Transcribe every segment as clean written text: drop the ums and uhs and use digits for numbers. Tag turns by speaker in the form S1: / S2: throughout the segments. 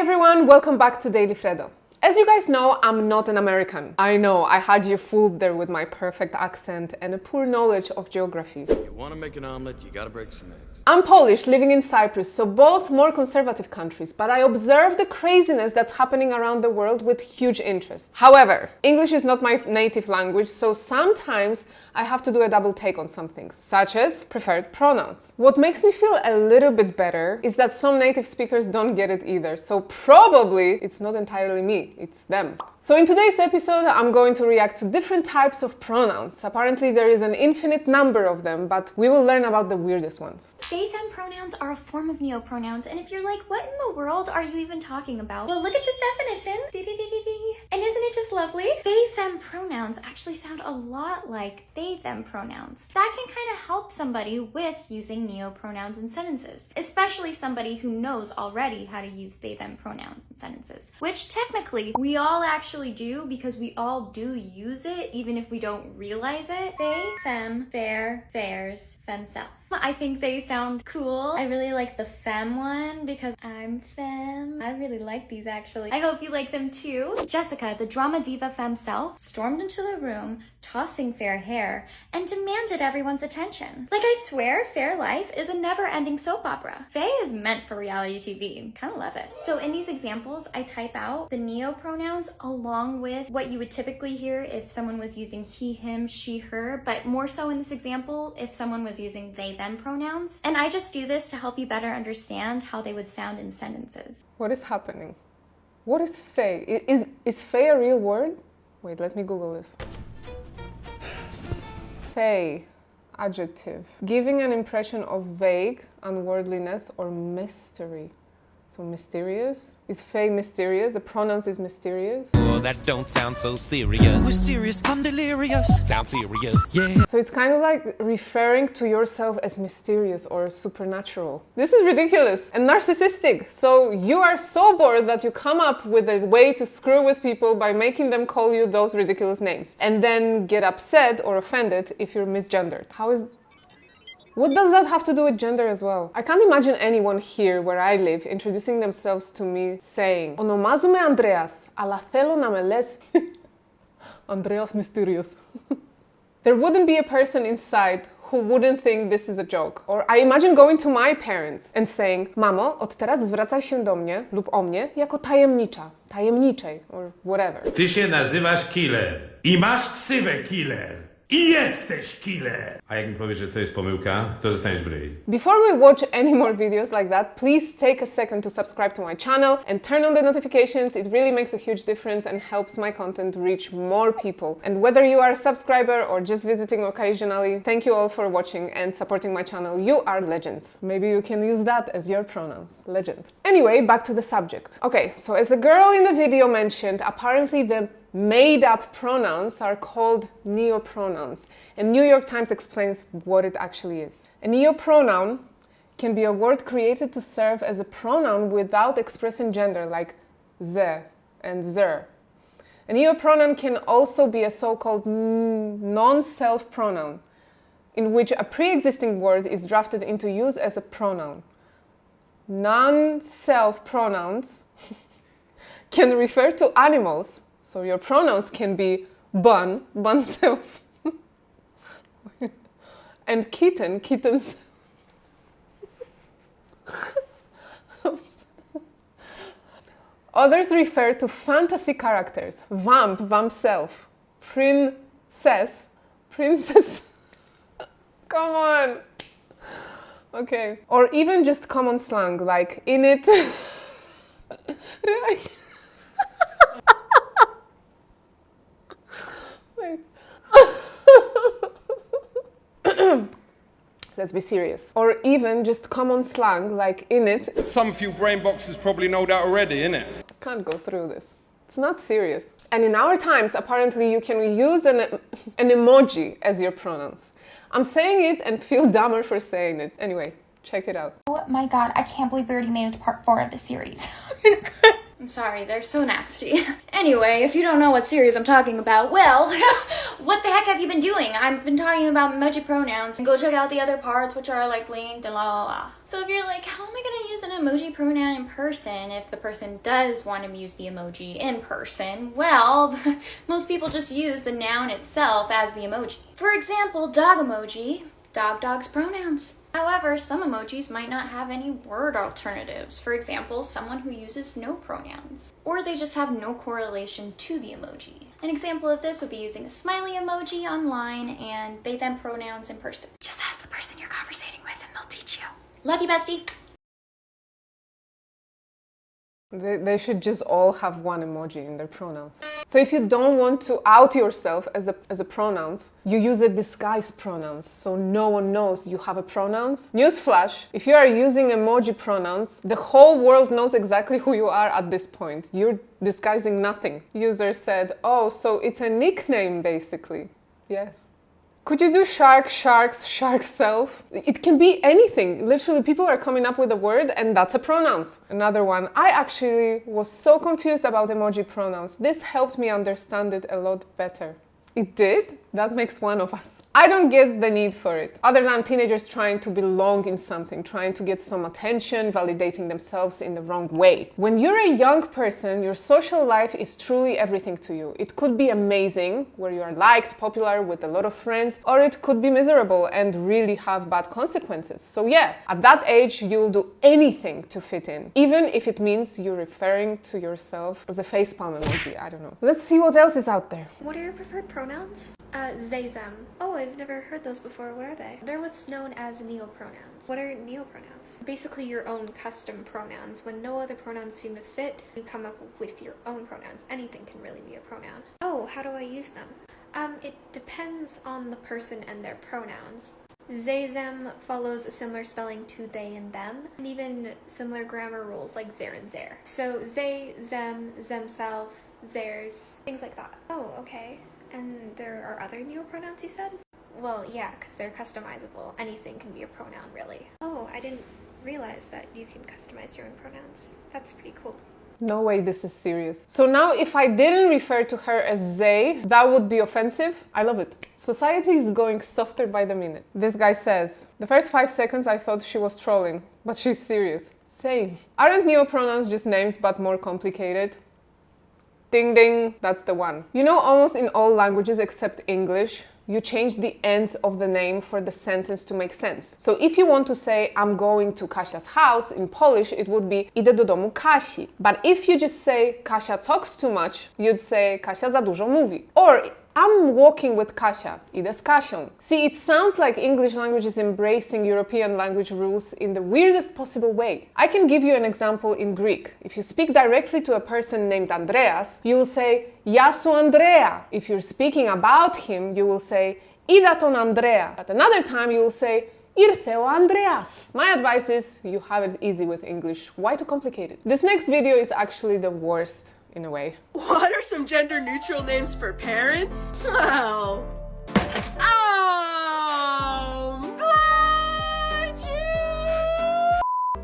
S1: everyone, welcome back to Daily Freddo. As you guys know, I'm not an American. I know, I had you fooled there with my perfect accent and a poor knowledge of geography.
S2: You want to make an omelet, you gotta break some eggs.
S1: I'm Polish, living in Cyprus, so both more conservative countries, but I observe the craziness that's happening around the world with huge interest. However, English is not my native language, so sometimes I have to do a double take on some things, such as preferred pronouns. What makes me feel a little bit better is that some native speakers don't get it either, so probably it's not entirely me, it's them. So in today's episode, I'm going to react to different types of pronouns. Apparently there is an infinite number of them, but we will learn about the weirdest ones.
S3: They, them pronouns are a form of neopronouns, and if you're like, what in the world are you even talking about? Well, look at this definition. And isn't it just lovely? They, them pronouns actually sound a lot like they, them pronouns. That can kind of help somebody with using neopronouns in sentences, especially somebody who knows already how to use they, them pronouns in sentences, which technically we all actually do because we all do use it, even if we don't realize it. They, fem, fair, fairs, femself. I think they sound cool. I really like the femme one because I'm femme. I really like these actually. I hope you like them too. Jessica, the drama diva femself, stormed into the room, tossing fair hair, and demanded everyone's attention. Like, I swear, Fair Life is a never-ending soap opera. Faye is meant for reality TV. Kind of love it. So in these examples, I type out the neopronouns along with what you would typically hear if someone was using he, him, she, her, but more so in this example, if someone was using they, them pronouns. And I just do this to help you better understand how they would sound in sentences.
S1: What is happening? What is fey? Is fey a real word? Wait, let me Google this. Fey, adjective, giving an impression of vague, unworldliness, or mystery. So mysterious? Is fey mysterious? The pronouns is mysterious?
S4: Oh, that don't sound so serious. We're serious, I'm delirious. Sound serious, yeah.
S1: So it's kind of like referring to yourself as mysterious or supernatural. This is ridiculous and narcissistic. So you are so bored that you come up with a way to screw with people by making them call you those ridiculous names and then get upset or offended if you're misgendered. What does that have to do with gender as well? I can't imagine anyone here where I live introducing themselves to me saying «Ονομάζομαι Andreas, αλλά θέλω να με λες Andreas Mysterious». There wouldn't be a person inside who wouldn't think this is a joke. Or I imagine going to my parents and saying «Mamo, od teraz zwracaj się do mnie lub o mnie jako tajemnicza, tajemniczej» or whatever.
S5: Ty się nazywasz Killer i masz ksywę Killer. I jesteś killer! A jak mi powiesz, że to jest pomyłka, to dostaniesz w ryj.
S1: Before we watch any more videos like that, please take a second to subscribe to my channel and turn on the notifications. It really makes a huge difference and helps my content reach more people. And whether you are a subscriber or just visiting occasionally, thank you all for watching and supporting my channel. You are legends. Maybe you can use that as your pronouns. Legend. Anyway, back to the subject. Okay, so as the girl in the video mentioned, apparently the made-up pronouns are called neopronouns, and New York Times explains what it actually is. A neopronoun can be a word created to serve as a pronoun without expressing gender, like ze and zer. A neopronoun can also be a so-called non-self pronoun, in which a pre-existing word is drafted into use as a pronoun. Non-self pronouns can refer to animals. So your pronouns can be bun, self, and kitten, kittens. Others refer to fantasy characters, vamp, self, princess, princess. Come on. Okay. Or even just common slang like in it. Let's be serious. Or even just common slang like in it.
S6: Some few brain boxes probably know that already, innit?
S1: Can't go through this. It's not serious. And in our times, apparently you can use an emoji as your pronouns. I'm saying it and feel dumber for saying it. Anyway, check it out.
S3: Oh my god, I can't believe we already made it to part 4 of the series. I'm sorry, they're so nasty. Anyway, if you don't know what series I'm talking about, well, what the heck have you been doing? I've been talking about emoji pronouns, and go check out the other parts, which are like linked and la la la. So if you're like, how am I gonna use an emoji pronoun in person if the person does want to use the emoji in person? Well, most people just use the noun itself as the emoji. For example, dog emoji, dog's pronouns. However, some emojis might not have any word alternatives. For example, someone who uses no pronouns. Or they just have no correlation to the emoji. An example of this would be using a smiley emoji online and they them pronouns in person. Just ask the person you're conversating with and they'll teach you. Love you, bestie.
S1: They should just all have one emoji in their pronouns. So if you don't want to out yourself as a pronouns, you use a disguise pronouns, so no one knows you have a pronouns. Newsflash, if you are using emoji pronouns, the whole world knows exactly who you are at this point. You're disguising nothing. User said, oh, so it's a nickname basically. Yes. Could you do shark, sharks, shark self? It can be anything. Literally, people are coming up with a word and that's a pronouns. Another one. I actually was so confused about emoji pronouns. This helped me understand it a lot better. It did? That makes one of us. I don't get the need for it, other than teenagers trying to belong in something, trying to get some attention, validating themselves in the wrong way. When you're a young person, your social life is truly everything to you. It could be amazing, where you are liked, popular, with a lot of friends, or it could be miserable and really have bad consequences. So yeah, at that age, you'll do anything to fit in, even if it means you're referring to yourself as a facepalm emoji, I don't know. Let's see what else is out there.
S7: What are your preferred pronouns? They, them. Oh, I've never heard those before. What are they? They're what's known as neopronouns. What are neopronouns? Basically your own custom pronouns. When no other pronouns seem to fit, you come up with your own pronouns. Anything can really be a pronoun. Oh, how do I use them? It depends on the person and their pronouns. They, them follows a similar spelling to they and them, and even similar grammar rules like there and there. So they, them, themself, theirs, things like that. Oh, okay. And there are other neopronouns you said? Well, yeah, because they're customizable. Anything can be a pronoun, really. Oh, I didn't realize that you can customize your own pronouns. That's pretty cool.
S1: No way this is serious. So now if I didn't refer to her as they, that would be offensive? I love it. Society is going softer by the minute. This guy says, the first 5 seconds I thought she was trolling, but she's serious. Same. Aren't neopronouns just names but more complicated? Ding ding, that's the one. You know, almost in all languages except English, you change the ends of the name for the sentence to make sense. So if you want to say, I'm going to Kasia's house, in Polish it would be idę do domu Kasi. But if you just say, Kasia talks too much, you'd say, Kasia za dużo mówi. Or, I'm walking with Kasia, idę z Kasią. See, it sounds like English language is embracing European language rules in the weirdest possible way. I can give you an example in Greek. If you speak directly to a person named Andreas, you will say, ja su Andrea. If you're speaking about him, you will say, ida ton Andrea. At another time, you will say, ήρθε ο Andreas. My advice is, you have it easy with English. Why too complicated? This next video is actually the worst. In a way.
S8: What are some gender-neutral names for parents? Well...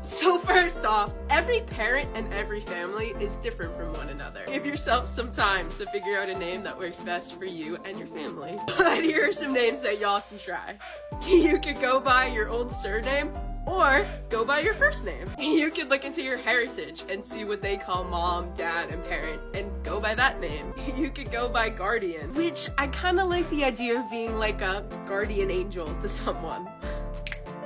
S8: So first off, every parent and every family is different from one another. Give yourself some time to figure out a name that works best for you and your family. But here are some names that y'all can try. You could go by your old surname, or go by your first name. You could look into your heritage and see what they call mom, dad, and parent, and go by that name. You could go by guardian, which I kind of like the idea of being like a guardian angel to someone.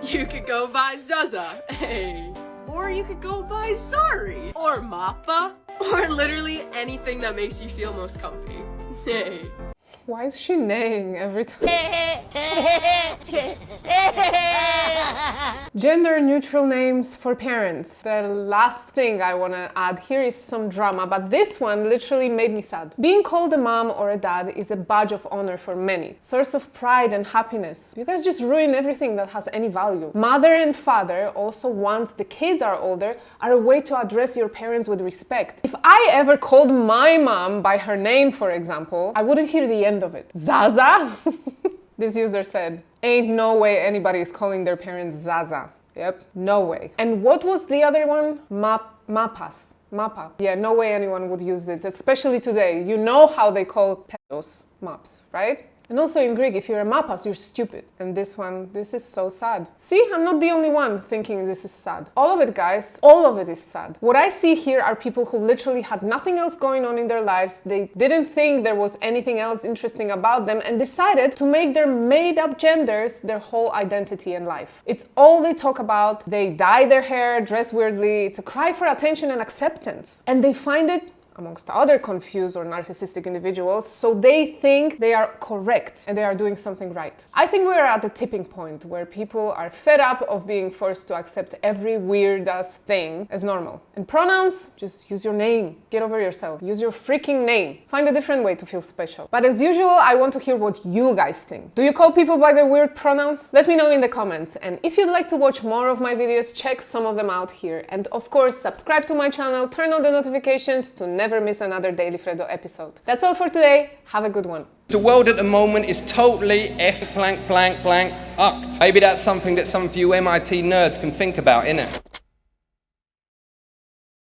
S8: You could go by Zaza, hey. Or you could go by Zari, or Mappa, or literally anything that makes you feel most comfy, hey.
S1: Why is she neighing every time? Gender-neutral names for parents. The last thing I want to add here is some drama, but this one literally made me sad. Being called a mom or a dad is a badge of honor for many. Source of pride and happiness. You guys just ruin everything that has any value. Mother and father, also once the kids are older, are a way to address your parents with respect. If I ever called my mom by her name, for example, I wouldn't hear the end of it. Zaza? This user said, ain't no way anybody is calling their parents Zaza. Yep, no way. And what was the other one? Mapas. Mapa. Yeah, no way anyone would use it, especially today. You know how they call pedos maps, right? And also in Greek, if you're a mapas, you're stupid. And this is so sad. See, I'm not the only one thinking this is sad. All of it, guys, all of it is sad. What I see here are people who literally had nothing else going on in their lives. They didn't think there was anything else interesting about them and decided to make their made-up genders their whole identity and life. It's all they talk about. They dye their hair, dress weirdly. It's a cry for attention and acceptance. And they find it amongst other confused or narcissistic individuals, so they think they are correct and they are doing something right. I think we are at the tipping point where people are fed up of being forced to accept every weird-ass thing as normal. And pronouns, just use your name. Get over yourself. Use your freaking name. Find a different way to feel special. But as usual, I want to hear what you guys think. Do you call people by their weird pronouns? Let me know in the comments. And if you'd like to watch more of my videos, check some of them out here. And of course, subscribe to my channel, turn on the notifications to never miss another Daily Freddo episode. That's all for today. Have a good one.
S6: The world at the moment is totally F blank blank blank ucked. Maybe that's something that some of you MIT nerds can think about, innit?